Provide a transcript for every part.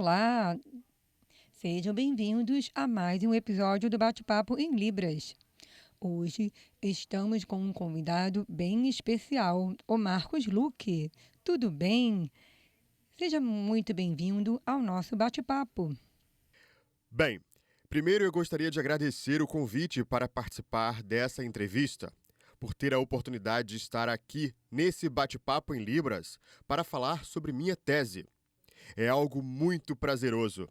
Olá! Sejam bem-vindos a mais um episódio do Bate-Papo em Libras. Hoje estamos com um convidado bem especial, o Marcos Luque. Tudo bem? Seja muito bem-vindo ao nosso bate-papo. Bem, primeiro eu gostaria de agradecer o convite para participar dessa entrevista, por ter a oportunidade de estar aqui nesse bate-papo em Libras para falar sobre minha tese. É algo muito prazeroso,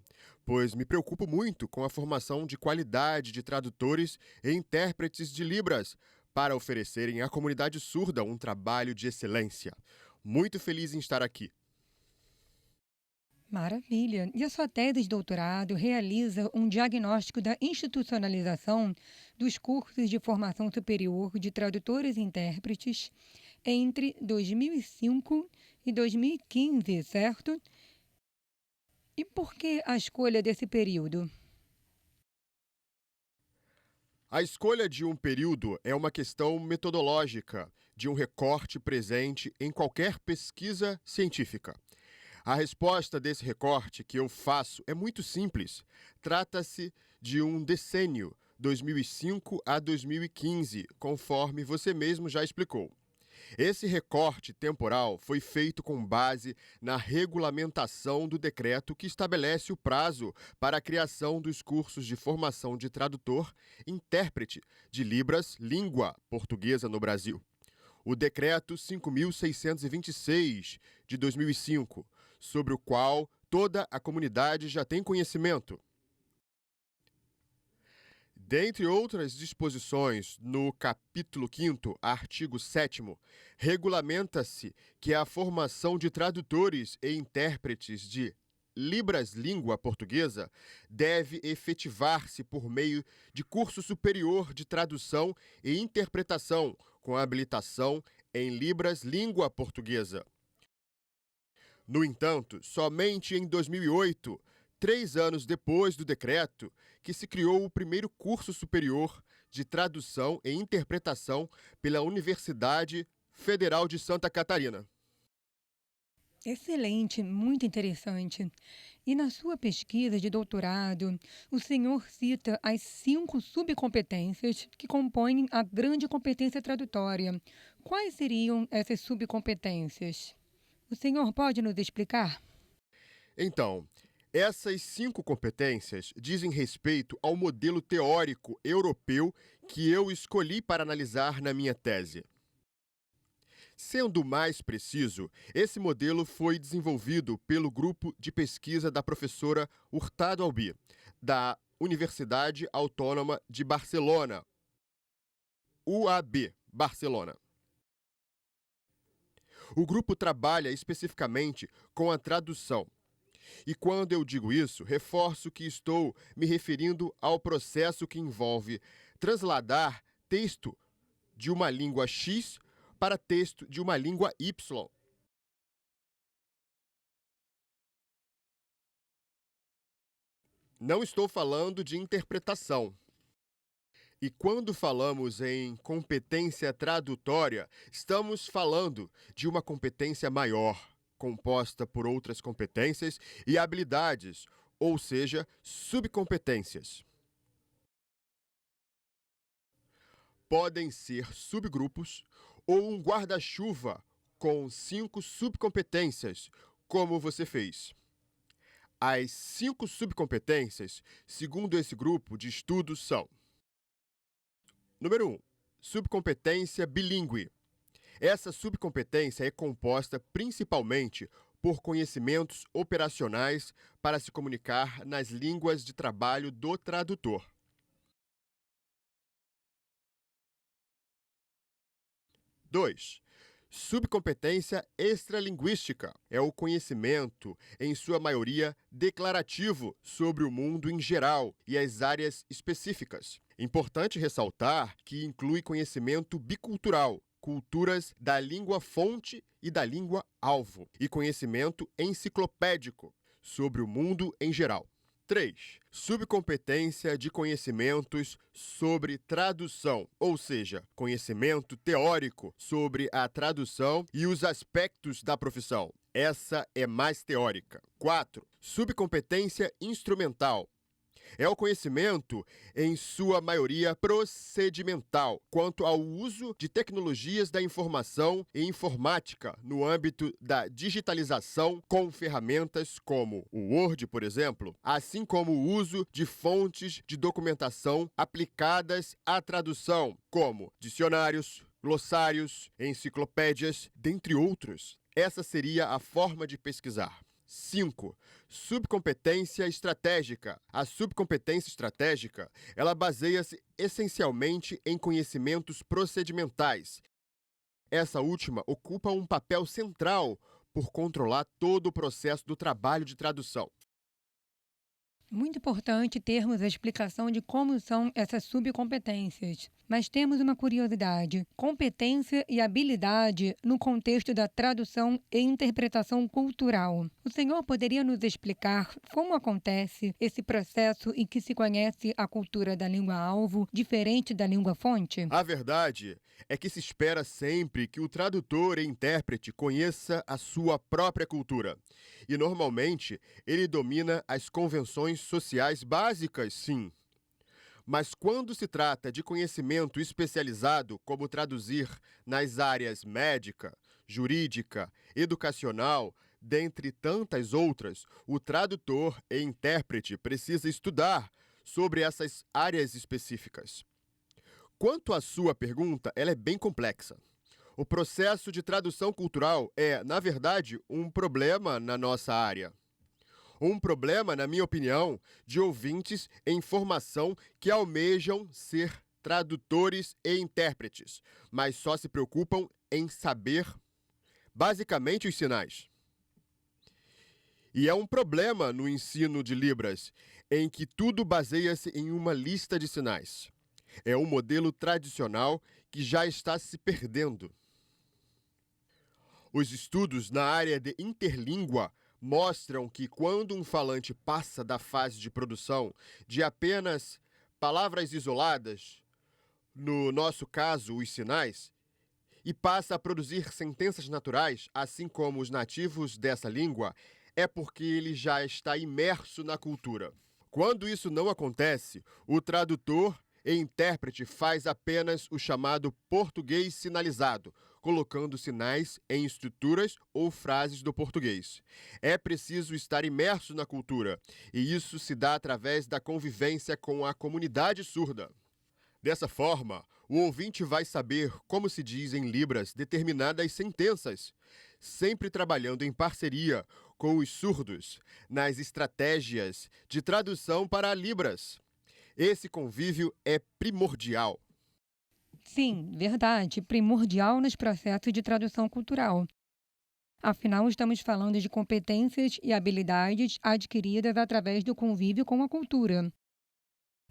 pois me preocupo muito com a formação de qualidade de tradutores e intérpretes de Libras para oferecerem à comunidade surda um trabalho de excelência. Muito feliz em estar aqui. Maravilha! E a sua tese de doutorado realiza um diagnóstico da institucionalização dos cursos de formação superior de tradutores e intérpretes entre 2005 e 2015, certo? E por que a escolha desse período? A escolha de um período é uma questão metodológica, de um recorte presente em qualquer pesquisa científica. A resposta desse recorte que eu faço é muito simples. Trata-se de um decênio, 2005 a 2015, conforme você mesmo já explicou. Esse recorte temporal foi feito com base na regulamentação do decreto que estabelece o prazo para a criação dos cursos de formação de tradutor e intérprete de Libras língua portuguesa no Brasil. O decreto 5.626 de 2005, sobre o qual toda a comunidade já tem conhecimento. Dentre outras disposições, no capítulo 5º, artigo 7º, regulamenta-se que a formação de tradutores e intérpretes de Libras língua portuguesa deve efetivar-se por meio de curso superior de tradução e interpretação com habilitação em Libras língua portuguesa. No entanto, somente em 2008, 3 anos depois do decreto, que se criou o primeiro curso superior de tradução e interpretação pela Universidade Federal de Santa Catarina. Excelente, muito interessante. E na sua pesquisa de doutorado, o senhor cita as 5 subcompetências que compõem a grande competência tradutória. Quais seriam essas subcompetências? O senhor pode nos explicar? Então, essas 5 competências dizem respeito ao modelo teórico europeu que eu escolhi para analisar na minha tese. Sendo mais preciso, esse modelo foi desenvolvido pelo grupo de pesquisa da professora Hurtado Albi, da Universidade Autônoma de Barcelona, UAB, Barcelona. O grupo trabalha especificamente com a tradução. E quando eu digo isso, reforço que estou me referindo ao processo que envolve transladar texto de uma língua X para texto de uma língua Y. Não estou falando de interpretação. E quando falamos em competência tradutória, estamos falando de uma competência maior, composta por outras competências e habilidades, ou seja, subcompetências. Podem ser subgrupos ou um guarda-chuva com 5 subcompetências, como você fez. As 5 subcompetências, segundo esse grupo de estudos, são: Número 1. Subcompetência bilíngue. Essa subcompetência é composta principalmente por conhecimentos operacionais para se comunicar nas línguas de trabalho do tradutor. 2. Subcompetência extralinguística. É o conhecimento, em sua maioria, declarativo sobre o mundo em geral e as áreas específicas. Importante ressaltar que inclui conhecimento bicultural, culturas da língua fonte e da língua alvo, e conhecimento enciclopédico sobre o mundo em geral. 3. Subcompetência de conhecimentos sobre tradução, ou seja, conhecimento teórico sobre a tradução e os aspectos da profissão. Essa é mais teórica. 4. Subcompetência instrumental. É o conhecimento, em sua maioria, procedimental, quanto ao uso de tecnologias da informação e informática no âmbito da digitalização com ferramentas como o Word, por exemplo, assim como o uso de fontes de documentação aplicadas à tradução, como dicionários, glossários, enciclopédias, dentre outros. Essa seria a forma de pesquisar. 5. Subcompetência estratégica. A subcompetência estratégica, ela baseia-se essencialmente em conhecimentos procedimentais. Essa última ocupa um papel central por controlar todo o processo do trabalho de tradução. Muito importante termos a explicação de como são essas subcompetências. Mas temos uma curiosidade: competência e habilidade no contexto da tradução e interpretação cultural. O senhor poderia nos explicar como acontece esse processo em que se conhece a cultura da língua-alvo diferente da língua-fonte? A verdade é que se espera sempre que o tradutor e intérprete conheça a sua própria cultura. E, normalmente, ele domina as convenções sociais básicas, sim. Mas quando se trata de conhecimento especializado, como traduzir nas áreas médica, jurídica, educacional, dentre tantas outras, o tradutor e intérprete precisa estudar sobre essas áreas específicas. Quanto à sua pergunta, ela é bem complexa. O processo de tradução cultural é, na verdade, um problema na nossa área. Um problema, na minha opinião, de ouvintes em formação que almejam ser tradutores e intérpretes, mas só se preocupam em saber, basicamente, os sinais. E é um problema no ensino de Libras, em que tudo baseia-se em uma lista de sinais. É um modelo tradicional que já está se perdendo. Os estudos na área de interlíngua mostram que quando um falante passa da fase de produção de apenas palavras isoladas, no nosso caso, os sinais, e passa a produzir sentenças naturais, assim como os nativos dessa língua, é porque ele já está imerso na cultura. Quando isso não acontece, o tradutor e intérprete faz apenas o chamado português sinalizado, colocando sinais em estruturas ou frases do português. É preciso estar imerso na cultura, e isso se dá através da convivência com a comunidade surda. Dessa forma, o ouvinte vai saber como se diz em Libras determinadas sentenças, sempre trabalhando em parceria com os surdos nas estratégias de tradução para Libras. Esse convívio é primordial. Sim, verdade, primordial nos processos de tradução cultural. Afinal, estamos falando de competências e habilidades adquiridas através do convívio com a cultura.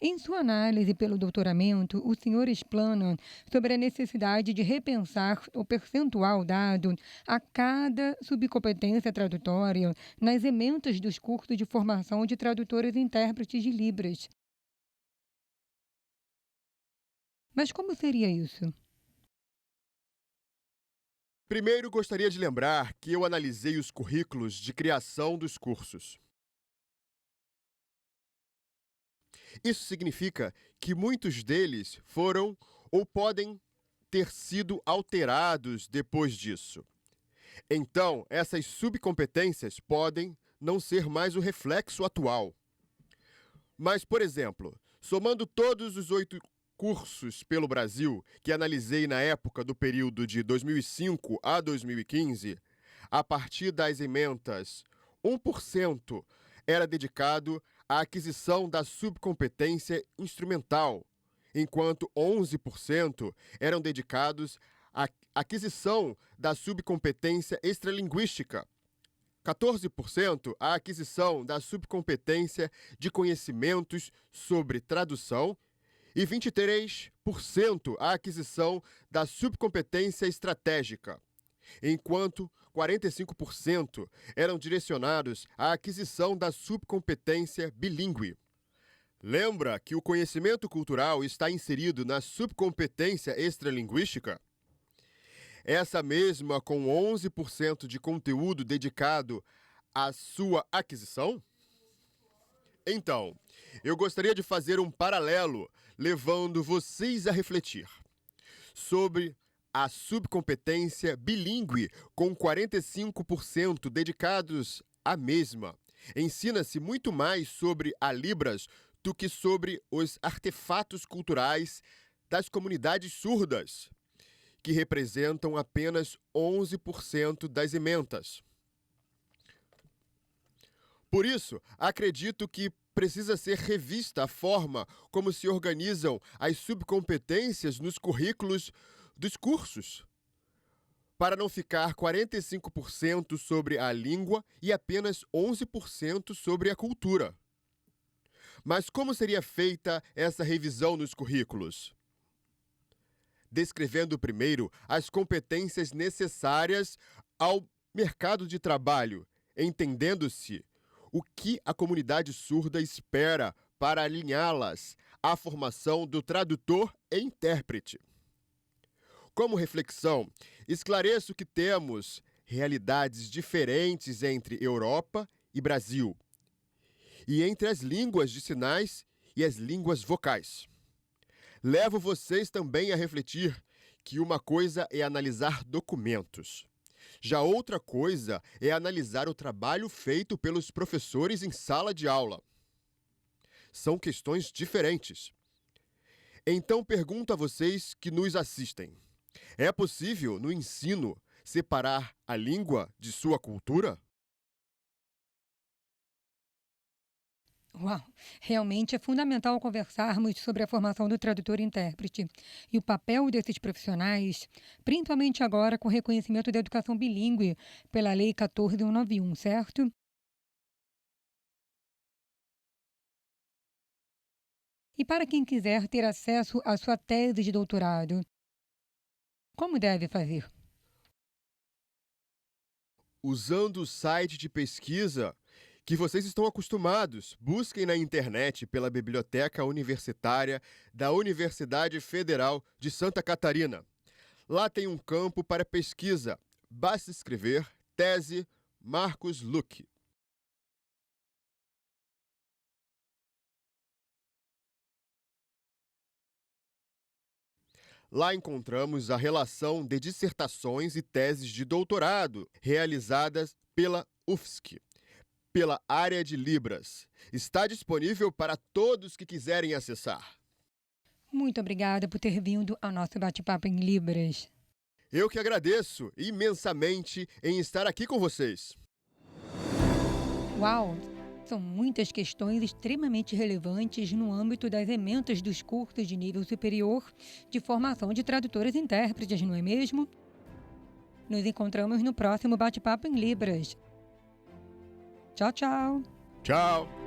Em sua análise pelo doutoramento, o senhor explana sobre a necessidade de repensar o percentual dado a cada subcompetência tradutória nas ementas dos cursos de formação de tradutores e intérpretes de Libras. Mas como seria isso? Primeiro, gostaria de lembrar que eu analisei os currículos de criação dos cursos. Isso significa que muitos deles foram ou podem ter sido alterados depois disso. Então, essas subcompetências podem não ser mais o reflexo atual. Mas, por exemplo, somando todos os 8 cursos pelo Brasil que analisei na época do período de 2005 a 2015, a partir das ementas, 1% era dedicado à aquisição da subcompetência instrumental, enquanto 11% eram dedicados à aquisição da subcompetência extralinguística, 14% à aquisição da subcompetência de conhecimentos sobre tradução e 23% à aquisição da subcompetência estratégica. enquanto 45% eram direcionados à aquisição da subcompetência bilíngue. Lembra que o conhecimento cultural está inserido na subcompetência extralinguística? Essa mesma com 11% de conteúdo dedicado à sua aquisição? Então, eu gostaria de fazer um paralelo, levando vocês a refletir sobre a subcompetência bilíngue, com 45% dedicados à mesma. Ensina-se muito mais sobre a Libras do que sobre os artefatos culturais das comunidades surdas, que representam apenas 11% das ementas. Por isso, acredito que precisa ser revista a forma como se organizam as subcompetências nos currículos dos cursos, para não ficar 45% sobre a língua e apenas 11% sobre a cultura. Mas como seria feita essa revisão nos currículos? Descrevendo primeiro as competências necessárias ao mercado de trabalho, entendendo-se o que a comunidade surda espera para alinhá-las à formação do tradutor e intérprete. Como reflexão, esclareço que temos realidades diferentes entre Europa e Brasil, e entre as línguas de sinais e as línguas vocais. Levo vocês também a refletir que uma coisa é analisar documentos. Já outra coisa é analisar o trabalho feito pelos professores em sala de aula. São questões diferentes. Então pergunto a vocês que nos assistem: é possível, no ensino, separar a língua de sua cultura? Uau! Realmente é fundamental conversarmos sobre a formação do tradutor e intérprete e o papel desses profissionais, principalmente agora com o reconhecimento da educação bilíngue pela Lei 14.191, certo? E para quem quiser ter acesso à sua tese de doutorado, como deve fazer? Usando o site de pesquisa que vocês estão acostumados, busquem na internet pela Biblioteca Universitária da Universidade Federal de Santa Catarina. Lá tem um campo para pesquisa. Basta escrever Tese Marcos Luque. Lá encontramos a relação de dissertações e teses de doutorado realizadas pela UFSC, pela área de Libras. Está disponível para todos que quiserem acessar. Muito obrigada por ter vindo ao nosso bate-papo em Libras. Eu que agradeço imensamente em estar aqui com vocês. Uau! São muitas questões extremamente relevantes no âmbito das ementas dos cursos de nível superior de formação de tradutores e intérpretes, não é mesmo? Nos encontramos no próximo bate-papo em Libras. Tchau, tchau! Tchau!